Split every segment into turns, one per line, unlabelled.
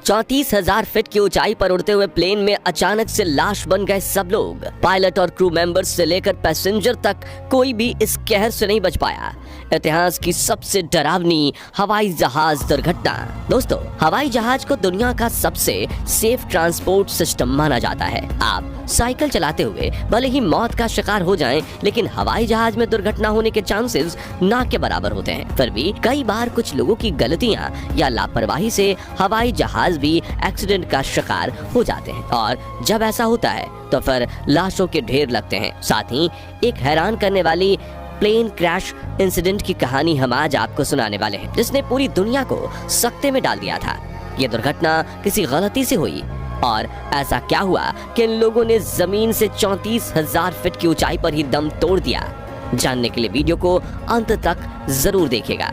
34,000 feet की ऊंचाई पर उड़ते हुए प्लेन में अचानक से लाश बन गए सब लोग। पायलट और क्रू मेंबर्स से लेकर पैसेंजर तक कोई भी इस कहर से नहीं बच पाया। इतिहास की सबसे डरावनी हवाई जहाज दुर्घटना। दोस्तों, हवाई जहाज को दुनिया का सबसे सेफ ट्रांसपोर्ट सिस्टम माना जाता है। आप साइकिल चलाते हुए भले ही मौत का शिकार हो जाएं, लेकिन हवाई जहाज में दुर्घटना होने के चांसेस ना के बराबर होते हैं। फिर भी कई बार कुछ लोगों की गलतियां या लापरवाही से हवाई जहाज भी एक्सीडेंट का शिकार हो जाते हैं, और जब ऐसा होता है तो फिर लाशों के ढेर लगते हैं। साथ ही एक हैरान करने वाली प्लेन क्रैश इंसिडेंट की कहानी हम आज आपको सुनाने वाले हैं, जिसने पूरी दुनिया को सकते में डाल दिया था। ये दुर्घटना किसी गलती से हुई, और ऐसा क्या हुआ कि इन लोगों ने जमीन से 34,000 फीट की ऊंचाई पर ही दम तोड़ दिया। जानने के लिए वीडियो को अंत तक जरूर देखिएगा।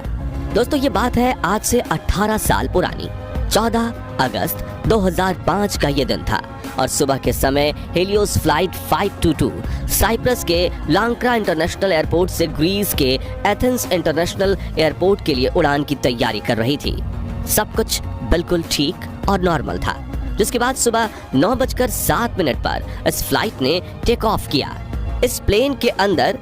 दोस्तों, ये बात है आज से 18 साल पुरानी। 14 अगस्त 2005 का ये दिन था, और सुबह के समय हेलियोस फ्लाइट 522 साइप्रस के लांक्रा इंटरनेशनल एयरपोर्ट से ग्रीस के एथेंस इंटरनेशनल एयरपोर्ट के लिए उड़ान की तैयारी कर रही थी। सब कुछ बिल्कुल ठीक और नॉर्मल था, जिसके बाद सुबह 9:07 पर इस फ्लाइट ने टेक ऑफ किया। इस प्लेन के अंदर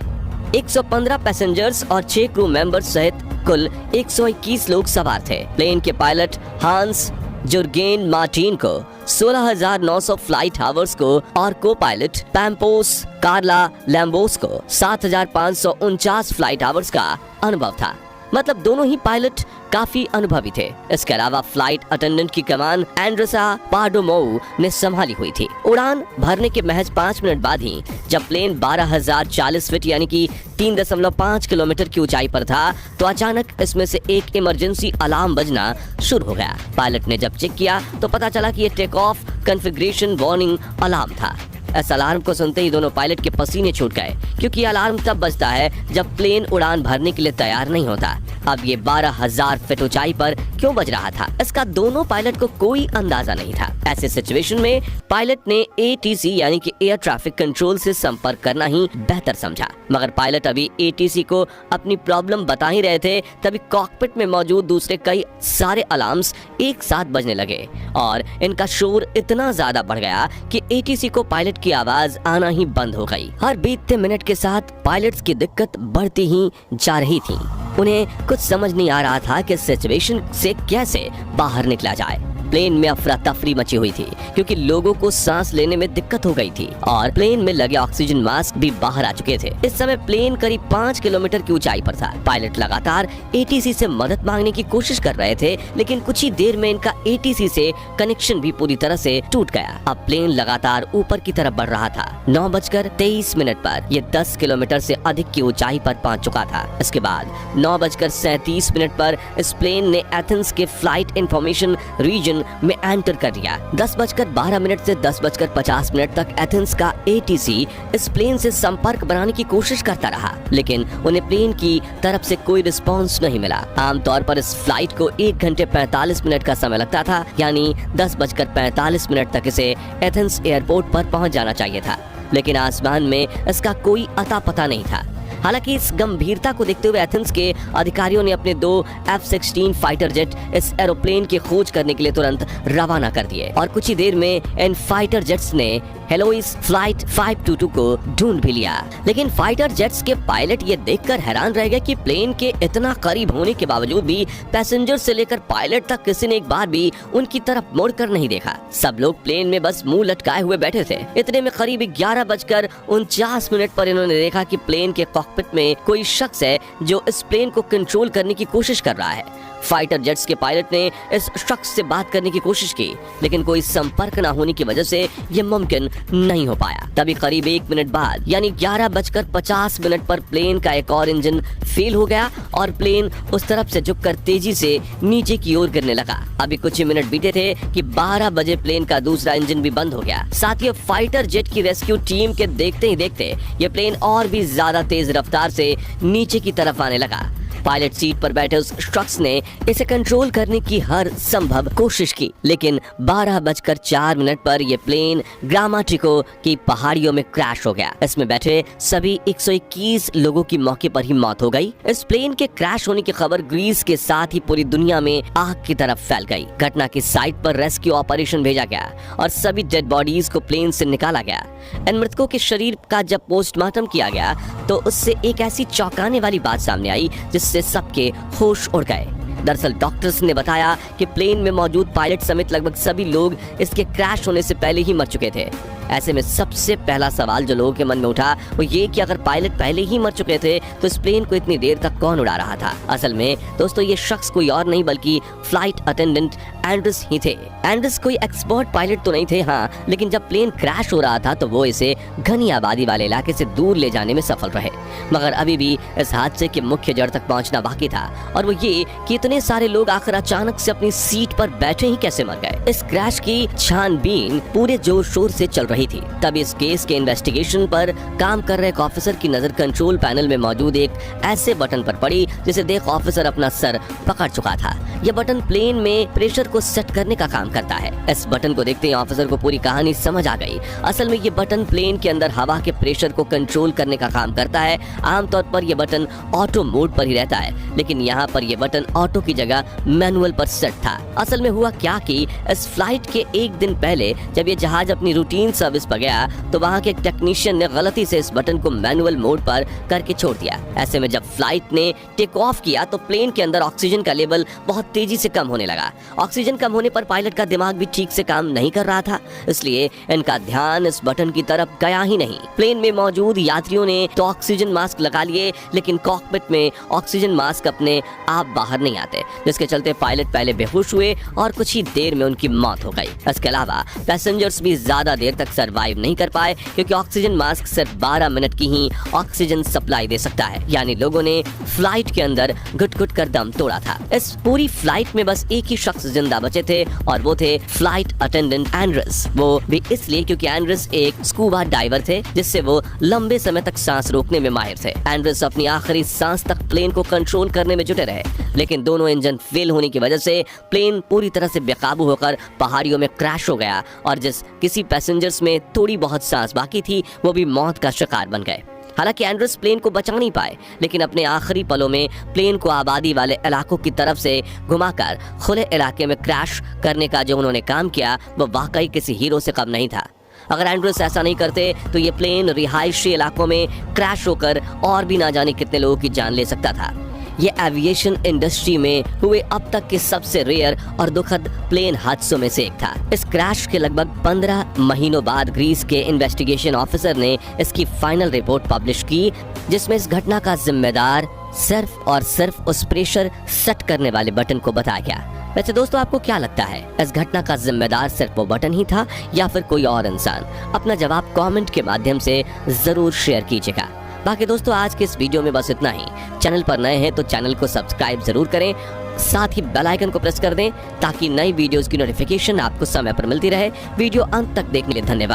115 पैसेंजर्स और 6 क्रू मेंबर्स सहित कुल 121 लोग सवार थे। प्लेन के पायलट हांस जुर्गेन मार्टिन को 16,900 फ्लाइट आवर्स को और को पायलट पैम्पोस कार्ला लैम्बोस को 7,549 फ्लाइट आवर्स का अनुभव था। मतलब दोनों ही पायलट काफी अनुभवी थे। इसके अलावा फ्लाइट अटेंडेंट की कमान एंड्रेसा पार्डोमोउ ने संभाली हुई थी। उड़ान भरने के महज 5 मिनट बाद ही जब प्लेन 12,040 फीट यानी कि 3.5 किलोमीटर की ऊंचाई पर था, तो अचानक इसमें से एक इमरजेंसी अलार्म बजना शुरू हो गया। पायलट ने जब चेक किया तो पता चला कि ये take off configuration warning alarm था। इस अलार्म को सुनते ही दोनों पायलट के पसीने छूट गए, क्योंकि अलार्म तब बजता है जब प्लेन उड़ान भरने के लिए तैयार नहीं होता। अब ये 12,000 फीट ऊंचाई पर क्यों बज रहा था, इसका दोनों पायलट को कोई अंदाजा नहीं था। ऐसे सिचुएशन में पायलट ने ATC यानी कि एयर ट्रैफिक कंट्रोल से संपर्क करना ही बेहतर समझा। मगर पायलट अभी ATC को अपनी प्रॉब्लम बता ही रहे थे, तभी कॉकपिट में मौजूद दूसरे कई सारे अलार्म्स एक साथ बजने लगे, और इनका शोर इतना ज्यादा बढ़ गया कि ATC को पायलट की आवाज आना ही बंद हो गई। हर बीतते मिनट के साथ पायलट्स की दिक्कत बढ़ती ही जा रही थी। उन्हें कुछ समझ नहीं आ रहा था कि सिचुएशन से कैसे बाहर निकला जाए। प्लेन में अफरा तफरी मची हुई थी, क्योंकि लोगों को सांस लेने में दिक्कत हो गई थी, और प्लेन में लगे ऑक्सीजन मास्क भी बाहर आ चुके थे। इस समय प्लेन करीब 5 किलोमीटर की ऊंचाई पर था। पायलट लगातार ATC से मदद मांगने की कोशिश कर रहे थे, लेकिन कुछ ही देर में इनका ATC से कनेक्शन भी पूरी तरह से टूट गया। अब प्लेन लगातार ऊपर की तरफ बढ़ रहा था। 9:23 पर ये 10 किलोमीटर से अधिक की ऊंचाई पर पहुंच चुका था। इसके बाद 9:37 पर इस प्लेन ने एथेंस के फ्लाइट इंफॉर्मेशन रीजन में एंटर कर दिया। 10:12 से 10:50 तक एथेंस का ATC इस प्लेन से संपर्क बनाने की कोशिश करता रहा, लेकिन उन्हें प्लेन की तरफ से कोई रिस्पांस नहीं मिला। आमतौर पर इस फ्लाइट को 1 घंटे 45 मिनट का समय लगता था, यानी 10:45 तक इसे एथेंस एयरपोर्ट पर पहुंच जाना चाहिए था, लेकिन आसमान में इसका कोई अता पता नहीं था। हालांकि इस गंभीरता को देखते हुए एथेंस के अधिकारियों ने अपने 2 F-16 फाइटर जेट इस एरोप्लेन की खोज करने के लिए तुरंत रवाना कर दिए, और कुछ ही देर में इन फाइटर जेट्स ने हेलोइस फ्लाइट 522 को ढूंढ भी लिया। लेकिन फाइटर जेट्स के पायलट ये देखकर हैरान रह गए कि प्लेन के इतना करीब होने के बावजूद भी पैसेंजर से लेकर पायलट तक किसी ने एक बार भी उनकी तरफ मुड़कर नहीं देखा। सब लोग प्लेन में बस मुंह लटकाए हुए बैठे थे। इतने में करीब 11:49 पर इन्होंने देखा कि प्लेन के कॉकपिट में कोई शख्स है जो इस प्लेन को कंट्रोल करने की कोशिश कर रहा है। फाइटर जेट्स के पायलट ने इस शख्स से बात करने की कोशिश की, लेकिन कोई संपर्क न होने की वजह से यह मुमकिन नहीं हो पाया। तभी करीब 1 मिनट बाद यानी 11:50 पर प्लेन का एक और इंजन फेल हो गया, और प्लेन उस तरफ से झुककर तेजी से नीचे की ओर गिरने लगा। अभी कुछ ही मिनट बीते थे कि 12 बजे प्लेन का दूसरा इंजन भी बंद हो गया। साथ ही फाइटर जेट की रेस्क्यू टीम के देखते ही देखते ये प्लेन और भी ज्यादा तेज रफ्तार से नीचे की तरफ आने लगा। पायलट सीट पर बैठे उस शख्स ने इसे कंट्रोल करने की हर संभव कोशिश की, लेकिन 12:04 पर यह प्लेन ग्रामाटिको की पहाड़ियों में क्रैश हो गया। इसमें बैठे सभी 121 लोगों की मौके पर ही मौत हो गई। इस प्लेन के क्रैश होने की खबर ग्रीस के साथ ही पूरी दुनिया में आग की तरफ फैल गई। घटना की साइट पर रेस्क्यू ऑपरेशन भेजा गया और सभी डेड बॉडीज को प्लेन से निकाला गया। इन मृतकों के शरीर का जब पोस्टमार्टम किया गया तो उससे एक ऐसी चौंकाने वाली बात सामने आई जिससे सबके होश उड़ गए। दरअसल डॉक्टर्स ने बताया कि प्लेन में मौजूद पायलट समेत लगभग सभी लोग इसके क्रैश होने से पहले ही मर चुके थे। ऐसे में सबसे पहला सवाल जो लोगों के मन में उठा वो ये कि अगर पायलट पहले ही मर चुके थे तो इस प्लेन को इतनी देर तक कौन उड़ा रहा था। असल में दोस्तों ये शख्स कोई और नहीं बल्कि फ्लाइट अटेंडेंट एंड्रस ही थे। एंड्रस कोई एक्सपर्ट पायलट तो नहीं थे, हाँ, लेकिन जब प्लेन क्रैश हो रहा था तो वो इसे घनी आबादी वाले इलाके से दूर ले जाने में सफल रहे। मगर अभी भी इस हादसे के मुख्य जड़ तक पहुंचना बाकी था और वो ये कि इतने सारे लोग आखिर अचानक से अपनी सीट पर बैठे ही कैसे मर गए। इस क्रैश की छानबीन पूरे जोर शोर से चल रही थी। तब इस केस के इन्वेस्टिगेशन पर काम कर रहे एक ऑफिसर की नजर कंट्रोल पैनल में मौजूद एक ऐसे बटन पर पड़ी जिसे देख ऑफिसर अपना सर पकड़ चुका था। यह बटन प्लेन में प्रेशर को सेट करने का काम करता है। इस बटन को देखते ही ऑफिसर को पूरी कहानी समझ आ गई। असल में ये बटन प्लेन के अंदर हवा के प्रेशर को कंट्रोल करने का काम करता है। आमतौर पर यह बटन ऑटो मोड पर ही रहता है, लेकिन यहाँ पर यह बटन ऑटो की जगह मैनुअल पर सेट था। असल में हुआ क्या कि इस फ्लाइट के एक दिन पहले जब ये जहाज अपनी रूटीन सर्विस पर गया तो वहाँ के एक टेक्नीशियन ने गलती से इस बटन को मैनुअल मोड पर करके छोड़ दिया। ऐसे में जब फ्लाइट ने टेक ऑफ किया तो प्लेन के अंदर ऑक्सीजन का लेवल बहुत तेजी से कम होने लगा। ऑक्सीजन कम होने पर पायलट का दिमाग भी ठीक से काम नहीं कर रहा था, इसलिए इनका ध्यान इस बटन की तरफ गया ही नहीं। प्लेन में मौजूद यात्रियों ने तो ऑक्सीजन मास्क लगा लिए, लेकिन कॉकपिट में ऑक्सीजन मास्क अपने आप बाहर नहीं आते, जिसके चलते पायलट पहले बेहोश हुए और कुछ ही देर में उनकी मौत हो गई। इसके अलावा पैसेंजर्स भी ज्यादा देर तक सर्वाइव नहीं कर पाए क्योंकि ऑक्सीजन मास्क सिर्फ 12 मिनट की ही ऑक्सीजन सप्लाई दे सकता है, यानी लोगों ने फ्लाइट के अंदर घुट-घुट कर दम तोड़ा था। इस पूरी फ्लाइट में बस एक ही शख्स जिंदा बचे थे और वो थे फ्लाइट अटेंडेंट एंड्रस। वो भी इसलिए क्योंकि एंड्रस एक स्कूबा डाइवर थे, जिससे वो लंबे समय तक सांस रोकने में माहिर थे। एंड्रस अपनी आखिरी सांस तक प्लेन को कंट्रोल करने में जुटे रहे, लेकिन दोनों इंजन फेल होने की वजह से प्लेन पूरी तरह से बेकाबू होकर पहाड़ियों में क्रैश हो गया और जिस किसी पैसेंजर्स में थोड़ी बहुत सांस बाकी थी वो भी मौत का शिकार बन गए। हालांकि एंड्रस प्लेन को बचा नहीं पाए, लेकिन अपने आखिरी पलों में प्लेन को आबादी वाले इलाकों की तरफ से घुमाकर खुले इलाके में क्रैश करने का जो उन्होंने काम किया वो वाकई किसी हीरो से कम नहीं था। अगर एंड्रस ऐसा नहीं करते तो ये प्लेन रिहायशी इलाकों में क्रैश होकर और भी ना जाने कितने लोगों की जान ले सकता था। ये एविएशन इंडस्ट्री में हुए अब तक के सबसे रेयर और दुखद प्लेन हादसों में से एक था। इस क्रैश के लगभग 15 महीनों बाद ग्रीस के इन्वेस्टिगेशन ऑफिसर ने इसकी फाइनल रिपोर्ट पब्लिश की, जिसमें इस घटना का जिम्मेदार सिर्फ और सिर्फ उस प्रेशर सेट करने वाले बटन को बताया गया। वैसे दोस्तों आपको क्या लगता है, इस घटना का जिम्मेदार सिर्फ वो बटन ही था या फिर कोई और इंसान? अपना जवाब कमेंट के माध्यम से जरूर शेयर कीजिएगा। बाकी दोस्तों आज के इस वीडियो में बस इतना ही। चैनल पर नए हैं तो चैनल को सब्सक्राइब जरूर करें, साथ ही बेल आइकन को प्रेस कर दें ताकि नई वीडियोस की नोटिफिकेशन आपको समय पर मिलती रहे। वीडियो अंत तक देखने के लिए धन्यवाद।